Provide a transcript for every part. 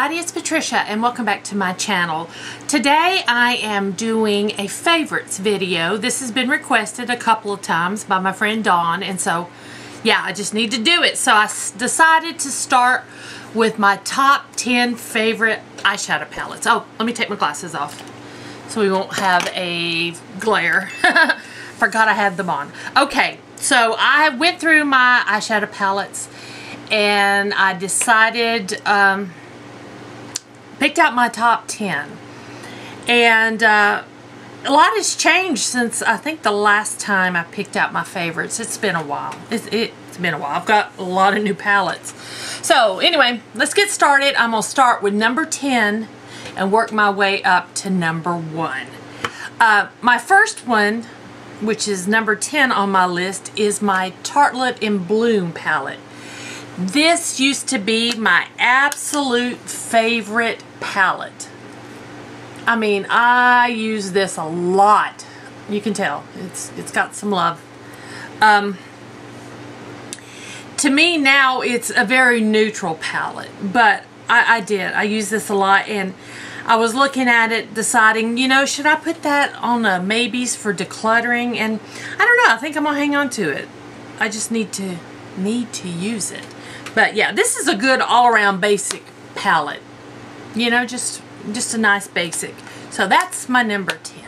everybody, it's Patricia and welcome back to my channel. Today I am doing a favorites video. This has been requested a couple of times by my friend Dawn, and so yeah, I just need to do it. So I decided to start with my top 10 favorite eyeshadow palettes. Oh, let me take my glasses off so we won't have a glare. Forgot I had them on. Okay, so I went through my eyeshadow palettes and I decided, picked out my top 10. And a lot has changed since I think the last time I picked out my favorites. It's been a while. It's been a while. I've got a lot of new palettes. So anyway, let's get started. I'm going to start with number 10 and work my way up to number 1. My first one, which is number 10 on my list, is my Tartelette in Bloom palette. This used to be my absolute favorite palette. I mean, I use this a lot. You can tell. It's got some love. To me now, it's a very neutral palette. But I use this a lot. And I was looking at it, deciding, you know, should I put that on a maybes for decluttering? And I don't know. I think I'm going to hang on to it. I just need to use it. But yeah, this is a good all-around basic palette. You know, just a nice basic. So that's my number 10.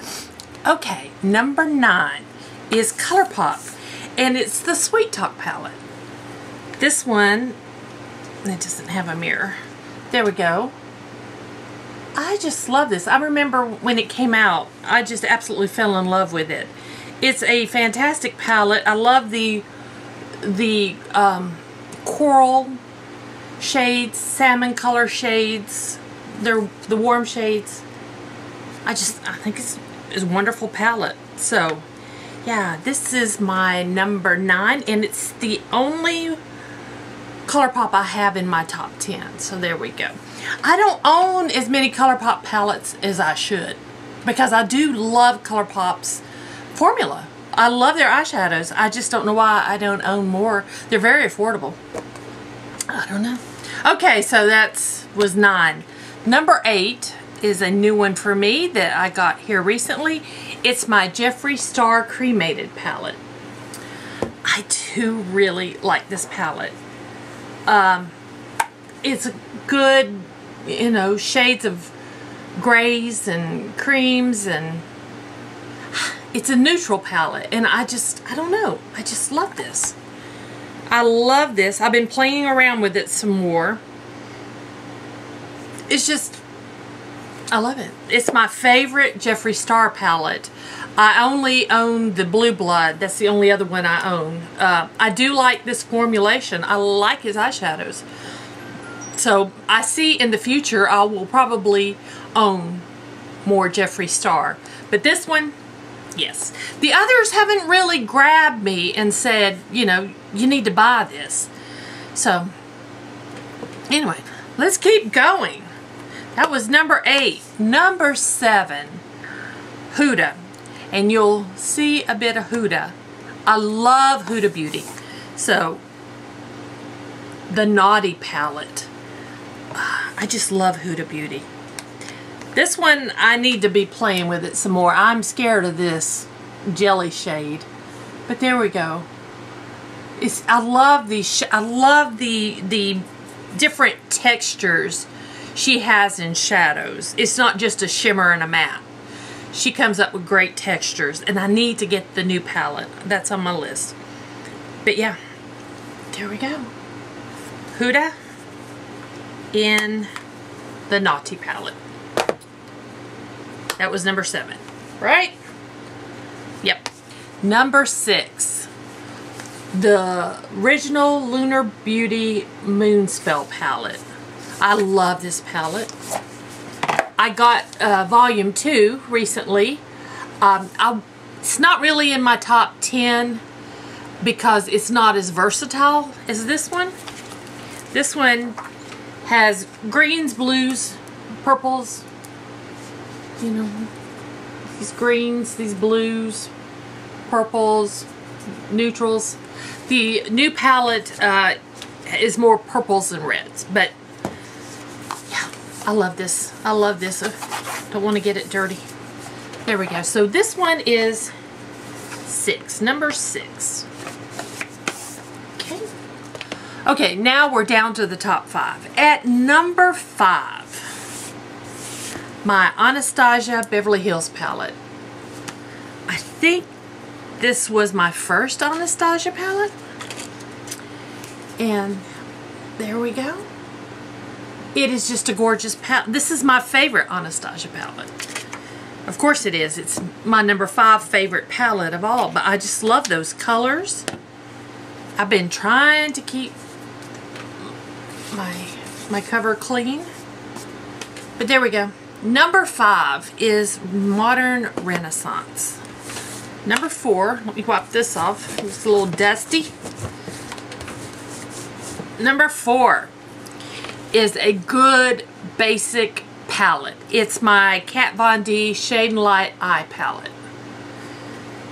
Okay, number 9 is Colourpop. And it's the Sweet Talk palette. This one, it doesn't have a mirror. There we go. I just love this. I remember when it came out, I just absolutely fell in love with it. It's a fantastic palette. I love the coral shades, salmon color shades. They're the warm shades. I think it's a wonderful palette. So yeah, this is my number 9, and it's the only Colourpop I have in my top 10. So there we go. I don't own as many Colourpop palettes as I should, because I do love Colourpop's formula. I love their eyeshadows. I just don't know why I don't own more. They're very affordable. I don't know. Okay, so that was 9. Number 8 is a new one for me that I got here recently. It's my Jeffree Star Cremated palette. I do really like this palette. It's good, you know, shades of grays and creams, and it's a neutral palette, and I don't know, I just love this. I love this. I've been playing around with it some more. It's just, I love it. It's my favorite Jeffree Star palette. I only own the Blue Blood. That's the only other one I own. I do like this formulation. I like his eyeshadows. So I see in the future I will probably own more Jeffree Star. But this one, yes. The others haven't really grabbed me and said, you know, you need to buy this. So, anyway, let's keep going. That was number 8. Number 7, Huda. And you'll see a bit of Huda. I love Huda Beauty. So, the Naughty palette. I just love Huda Beauty. This one, I need to be playing with it some more. I'm scared of this jelly shade. But there we go. I love the different textures she has in shadows. It's not just a shimmer and a matte. She comes up with great textures, and I need to get the new palette. That's on my list. But yeah, there we go. Huda in the Naughty palette. That was number 7, right? Yep. Number 6, the original Lunar Beauty Moonspell palette. I love this palette. I got volume 2 recently. It's not really in my top 10 because it's not as versatile as this one. This one has greens, blues, purples, you know, these greens, these blues, purples, neutrals. The new palette is more purples and reds, but yeah, I love this. I love this. Don't want to get it dirty. There we go. So this one is 6. Number 6. Okay. Okay, now we're down to the top 5. At number 5, my Anastasia Beverly Hills palette. I think this was my first Anastasia palette. And there we go. It is just a gorgeous palette. This is my favorite Anastasia palette. Of course it is. It's my number 5 favorite palette of all. But I just love those colors. I've been trying to keep my cover clean. But there we go. Number 5 is Modern Renaissance. Number 4, let me wipe this off. It's a little dusty. Number 4 is a good basic palette. It's my Kat Von D Shade and Light Eye palette.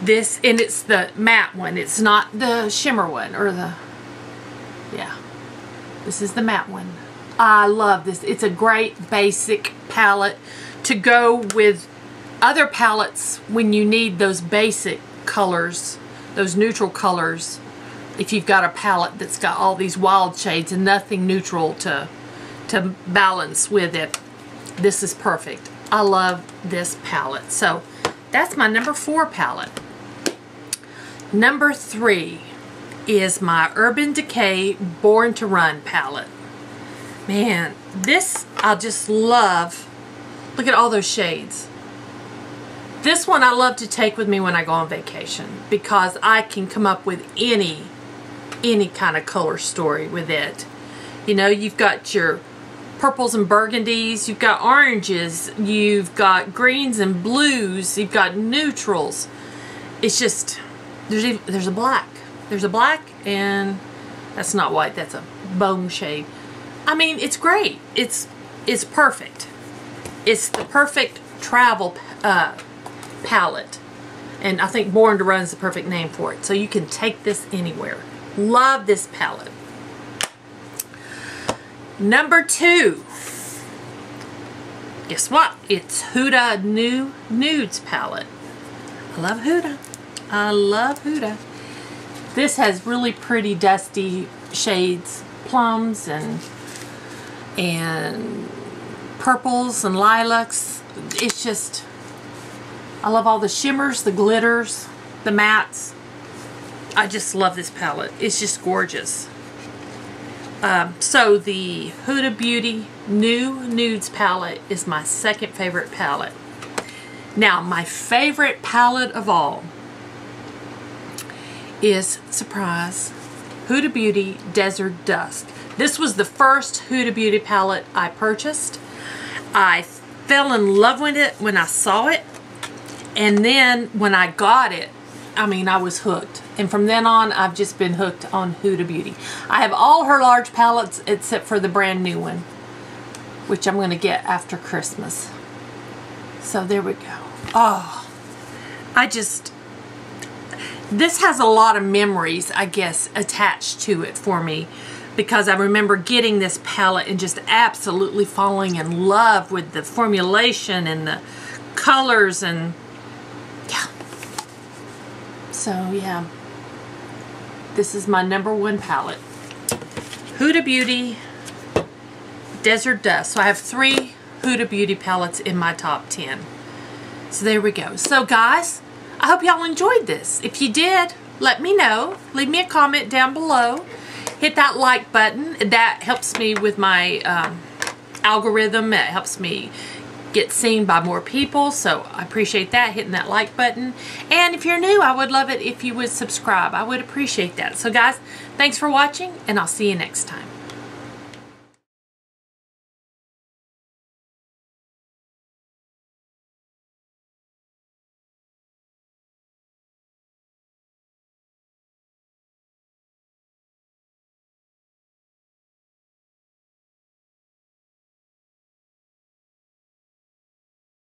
This, and it's the matte one. It's not the shimmer one or the, yeah. This is the matte one. I love this. It's a great basic palette to go with other palettes when you need those basic colors, those neutral colors. If you've got a palette that's got all these wild shades and nothing neutral to balance with it, this is perfect. I love this palette. So that's my number 4 palette. Number 3 is my Urban Decay Born to Run palette. Man, this I just love. Look at all those shades. This one I love to take with me when I go on vacation because I can come up with any kind of color story with it. You know, you've got your purples and burgundies, you've got oranges, you've got greens and blues, you've got neutrals. It's just, there's a black. There's a black, and that's not white, that's a bone shade. I mean, it's great. It's perfect. It's the perfect travel palette. And I think Born to Run is the perfect name for it. So you can take this anywhere. Love this palette. Number 2. Guess what? It's Huda Nudes palette. I love Huda. I love Huda. This has really pretty dusty shades. Plums and purples and lilacs. It's just, I love all the shimmers, the glitters, the mattes. I just love this palette. It's just gorgeous. So the Huda Beauty Nudes palette is my second favorite palette. Now, my favorite palette of all is, surprise, Huda Beauty Desert Dusk. This was the first Huda Beauty palette I purchased. I fell in love with it when I saw it. And then when I got it, I mean, I was hooked. And from then on, I've just been hooked on Huda Beauty. I have all her large palettes except for the brand new one, which I'm going to get after Christmas. So there we go. Oh, this has a lot of memories, I guess, attached to it for me. Because I remember getting this palette and just absolutely falling in love with the formulation and the colors and yeah. So yeah, this is my number 1 palette. Huda Beauty Desert Dusk. So I have 3 Huda Beauty palettes in my top 10. So there we go. So guys, I hope y'all enjoyed this. If you did, let me know. Leave me a comment down below. Hit that like button. That helps me with my algorithm. It helps me get seen by more people. So I appreciate that, hitting that like button. And if you're new, I would love it if you would subscribe. I would appreciate that. So guys, thanks for watching, and I'll see you next time.